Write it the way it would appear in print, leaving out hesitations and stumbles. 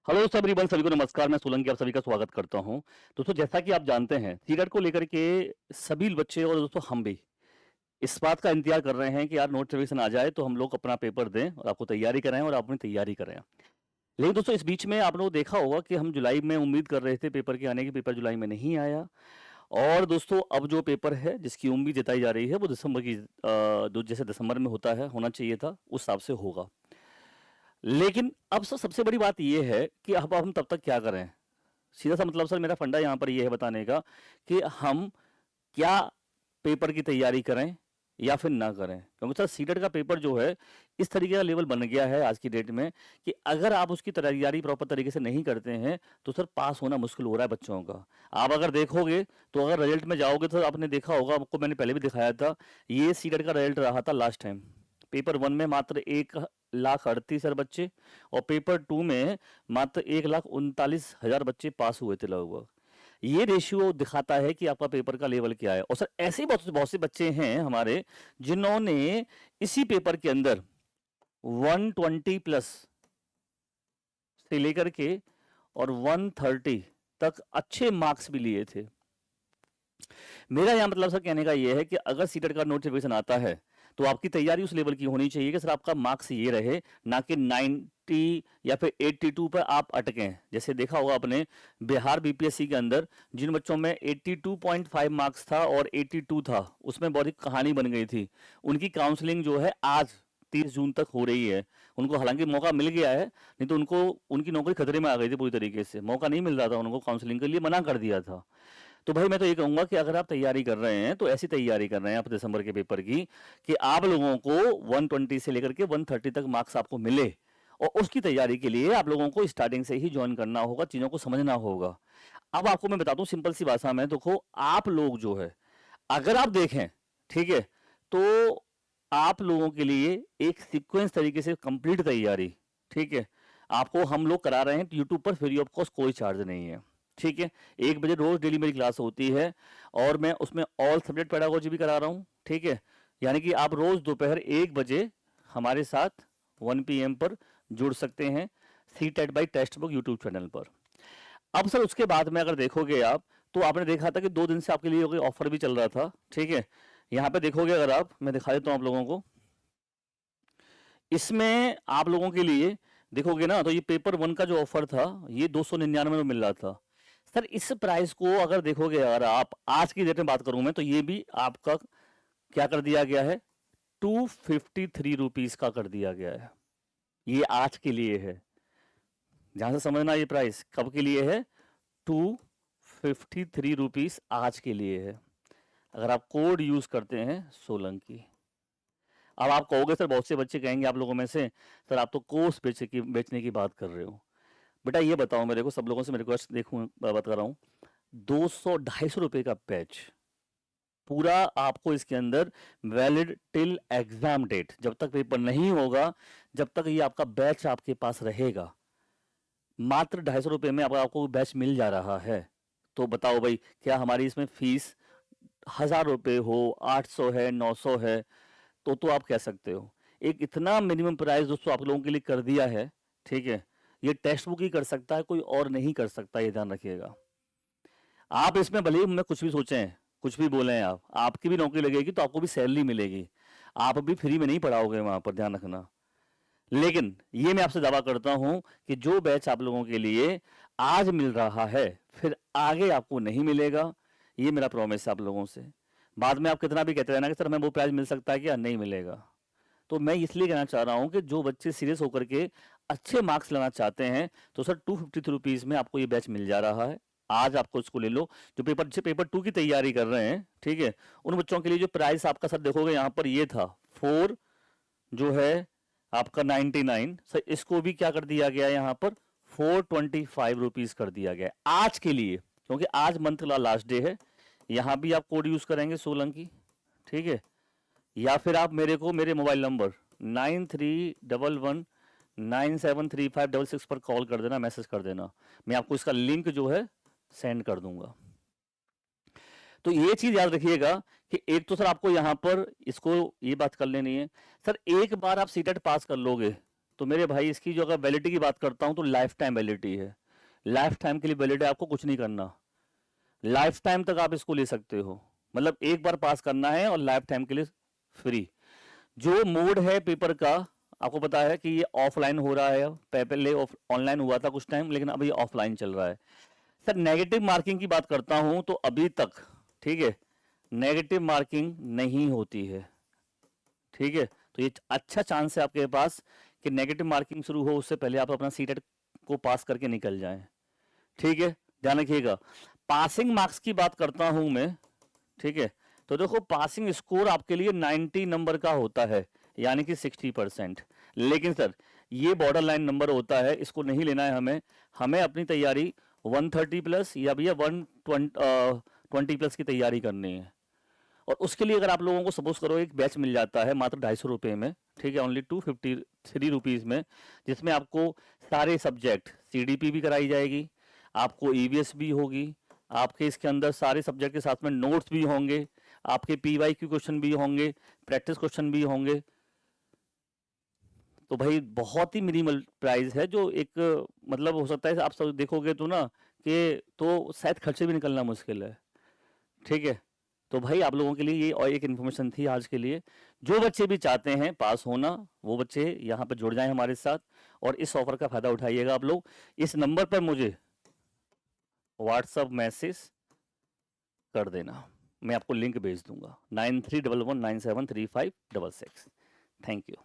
Hello everyone, सभी को नमस्कार। मैं सोलंकी आप सभी का स्वागत करता हूं। दोस्तों, जैसा कि आप जानते हैं, सीटेट को लेकर के सभी बच्चे और दोस्तों हम भी इस बात का इंतजार कर रहे हैं कि यार नोटिफिकेशन आ जाए तो हम लोग अपना पेपर दें और आपको तैयारी कराएं और आप अपनी तैयारी करें। लेकिन दोस्तों, इस बीच में आप लोग देखा होगा कि हम जुलाई में उम्मीद कर रहे थे पेपर के आने की, पेपर जुलाई में नहीं आया। और दोस्तों, अब जो पेपर है जिसकी उम्मीद जताई जा रही है वो दिसंबर की जैसे दिसंबर में होता है, होना चाहिए था, उस हिसाब से होगा। लेकिन अब सबसे बड़ी बात यह है कि अब हम तब तक क्या करें। सीधा सा मतलब सर, मेरा फंडा यहाँ पर ये है बताने का कि हम क्या पेपर की तैयारी करें या फिर ना करें। क्योंकि सर सीटेट का पेपर जो है इस तरीके का लेवल बन गया है आज की डेट में कि अगर आप उसकी तैयारी प्रॉपर तरीके से नहीं करते हैं तो सर पास होना मुश्किल हो रहा है बच्चों का। आप अगर देखोगे तो अगर रिजल्ट में जाओगे तो आपने देखा होगा, आपको मैंने पहले भी दिखाया था, ये सीटेट का रिजल्ट रहा था लास्ट टाइम। पेपर 1 में मात्र 1,38,000 बच्चे और पेपर 2 में मात्र 1,39,000 बच्चे पास हुए थे लगभग। ये रेशियो दिखाता है कि आपका पेपर का लेवल क्या है। और सर ऐसे बहुत से बच्चे हैं हमारे जिन्होंने इसी पेपर के अंदर 120 प्लस से लेकर के और 130 तक अच्छे मार्क्स भी लिए थे। मेरा यहाँ मतलब सर कहने का ये है कि अगर सीटेट का नोटिफिकेशन आता है तो आपकी तैयारी उस लेवल की होनी चाहिए कि सर आपका मार्क्स ये रहे, ना कि 90 या फिर 82 पर आप अटकें। जैसे देखा होगा आपने बिहार बीपीएससी के अंदर जिन बच्चों में 82.5 मार्क्स था और 82 था, उसमें बहुत ही कहानी बन गई थी। उनकी काउंसलिंग जो है आज 30 जून तक हो रही है। उनको हालांकि मौका मिल गया है, नहीं तो उनको उनकी नौकरी खतरे में आ गई थी पूरी तरीके से। मौका नहीं मिल रहा था उनको, काउंसलिंग के लिए मना कर दिया था। तो भाई मैं तो ये कहूंगा कि अगर आप तैयारी कर रहे हैं तो ऐसी तैयारी कर रहे हैं आप दिसंबर के पेपर की कि आप लोगों को 120 से लेकर के 130 तक मार्क्स आपको मिले। और उसकी तैयारी के लिए आप लोगों को स्टार्टिंग से ही ज्वाइन करना होगा, चीजों को समझना होगा। अब आपको मैं बताता हूँ सिंपल सी भाषा में, देखो आप लोग जो है, अगर आप देखें, ठीक है, तो आप लोगों के लिए एक सीक्वेंस तरीके से कंप्लीट तैयारी, ठीक है, आपको हम लोग करा रहे हैं यूट्यूब पर फ्री ऑफ कॉस्ट, कोई चार्ज नहीं है। ठीक है, 1 बजे रोज डेली मेरी क्लास होती है और मैं उसमें ऑल सब्जेक्ट पेडागोजी भी करा रहा हूँ। ठीक है, यानी कि आप रोज दोपहर 1 बजे हमारे साथ 1 PM पर जुड़ सकते हैं C TET by text book YouTube channel पर। अब सर उसके बाद में अगर देखोगे आप, तो आपने देखा था कि 2 दिन से आपके लिए ऑफर भी चल रहा था। ठीक है, यहाँ पे देखोगे अगर आप, मैं दिखा देता हूँ आप लोगों को, इसमें आप लोगों के लिए देखोगे ना तो ये पेपर 1 का जो ऑफर था ये 299 में मिल रहा था। सर इस प्राइस को अगर देखोगे, अगर आप आज की डेट में बात करूं मैं, तो ये भी आपका क्या कर दिया गया है, 253 रुपीज का कर दिया गया है। ये आज के लिए है, ध्यान से समझना, ये प्राइस कब के लिए है, 253 रुपीज आज के लिए है, अगर आप कोड यूज करते हैं सोलंकी। अब आप कहोगे सर, बहुत से बच्चे कहेंगे आप लोगों में से, सर आप तो कोर्स बेचने की बात कर रहे हो। बेटा ये बताओ मेरे को, सब लोगों से मैं रिक्वेस्ट देखूं बात कर रहा हूँ, 200-250 रुपए का बैच पूरा आपको इसके अंदर वैलिड टिल एग्जाम डेट, जब तक पेपर नहीं होगा जब तक ये आपका बैच आपके पास रहेगा। मात्र 250 रुपए में आपको बैच मिल जा रहा है। तो बताओ भाई, क्या हमारी इसमें फीस 1,000 रुपए हो, 800 है, 900 है, तो आप कह सकते हो। एक इतना मिनिमम प्राइस दोस्तों आप लोगों के लिए कर दिया है। ठीक है, ये टेक्स्ट बुक ही कर सकता है, कोई और नहीं कर सकता, ये ध्यान रखिएगा। आप इसमें भले ही मैं कुछ भी सोचें, कुछ भी बोले हैं, आप आपकी भी नौकरी लगेगी तो आपको भी सैलरी मिलेगी, आप भी फ्री में नहीं पढ़ाओगे वहां पर, ध्यान रखना। लेकिन ये मैं आपसे दावा करता हूं कि जो बैच आप लोगों के लिए आज मिल रहा है फिर आगे आपको नहीं मिलेगा, ये मेरा प्रॉमिस है आप लोगों से। बाद में आप कितना भी कहते रहना कि सर हमें वो प्राइस मिल सकता है क्या, नहीं मिलेगा। तो मैं इसलिए कहना चाह रहा हूं कि जो बच्चे सीरियस होकर के अच्छे मार्क्स लाना चाहते हैं तो सर 253 रुपीज में आपको ये बैच मिल जा रहा है। आज आपको इसको ले लो, जो पेपर 2 की तैयारी कर रहे हैं। ठीक है, उन बच्चों के लिए जो प्राइस आपका सर देखोगे यहाँ पर ये था 4 जो है आपका 99, सर इसको भी क्या कर दिया गया है यहाँ पर 425 रुपीज कर दिया गया है आज के लिए, क्योंकि आज मंथ का लास्ट डे है। यहाँ भी आप कोड यूज करेंगे सोलंकी। ठीक है, या फिर आप मेरे को मेरे मोबाइल नंबर 9311973566 पर कॉल कर देना, मैसेज कर देना, मैं आपको इसका लिंक जो है सेंड कर दूंगा। तो ये चीज याद रखिएगा कि एक तो सर आपको यहां पर इसको ये बात कर लेनी है, सर एक बार आप सीटेट पास कर लोगे तो मेरे भाई इसकी जो अगर वैलिडिटी की बात करता हूँ तो लाइफ टाइम वैलिडिटी है। लाइफ टाइम के लिए वैलिड है, आपको कुछ नहीं करना, लाइफ टाइम तक आप इसको ले सकते हो। मतलब एक बार पास करना है और लाइफ टाइम के लिए फ्री। जो मोड है पेपर का, आपको पता है कि ये ऑफलाइन हो रहा है, पहले ऑनलाइन हुआ था कुछ टाइम, लेकिन अभी ऑफलाइन चल रहा है। सर नेगेटिव मार्किंग की बात करता हूं तो अभी तक, ठीक है, नेगेटिव मार्किंग नहीं होती है। ठीक है, तो ये अच्छा चांस है आपके पास कि नेगेटिव मार्किंग शुरू हो उससे पहले आप अपना सीटेट को पास करके निकल जाएं। ठीक है, ध्यान रखिएगा। पासिंग मार्क्स की बात करता हूं मैं, ठीक है, तो देखो पासिंग स्कोर आपके लिए 90 नंबर का होता है, यानी कि 60%। लेकिन सर ये बॉर्डर लाइन नंबर होता है, इसको नहीं लेना है हमें। हमें अपनी तैयारी 130 प्लस या भैया 120 प्लस की तैयारी करनी है। और उसके लिए अगर आप लोगों को सपोज करो एक बैच मिल जाता है मात्र 250 रुपये में, ठीक है, ओनली 253 रुपीज़ में, जिसमें आपको सारे सब्जेक्ट CDP भी कराई जाएगी, आपको EVS भी होगी, आपके इसके अंदर सारे सब्जेक्ट के साथ में नोट्स भी होंगे, आपके PYQ क्वेश्चन भी होंगे, प्रैक्टिस क्वेश्चन भी होंगे। तो भाई बहुत ही मिनिमल प्राइस है, जो एक मतलब हो सकता है आप सब देखोगे तो ना कि तो शायद खर्चे भी निकलना मुश्किल है। ठीक है, तो भाई आप लोगों के लिए ये और एक इन्फॉर्मेशन थी आज के लिए। जो बच्चे भी चाहते हैं पास होना, वो बच्चे यहाँ पर जुड़ जाएं हमारे साथ और इस ऑफर का फायदा उठाइएगा आप लोग। इस नंबर पर मुझे व्हाट्सअप मैसेज कर देना, मैं आपको लिंक भेज दूंगा 9311973566। Thank you.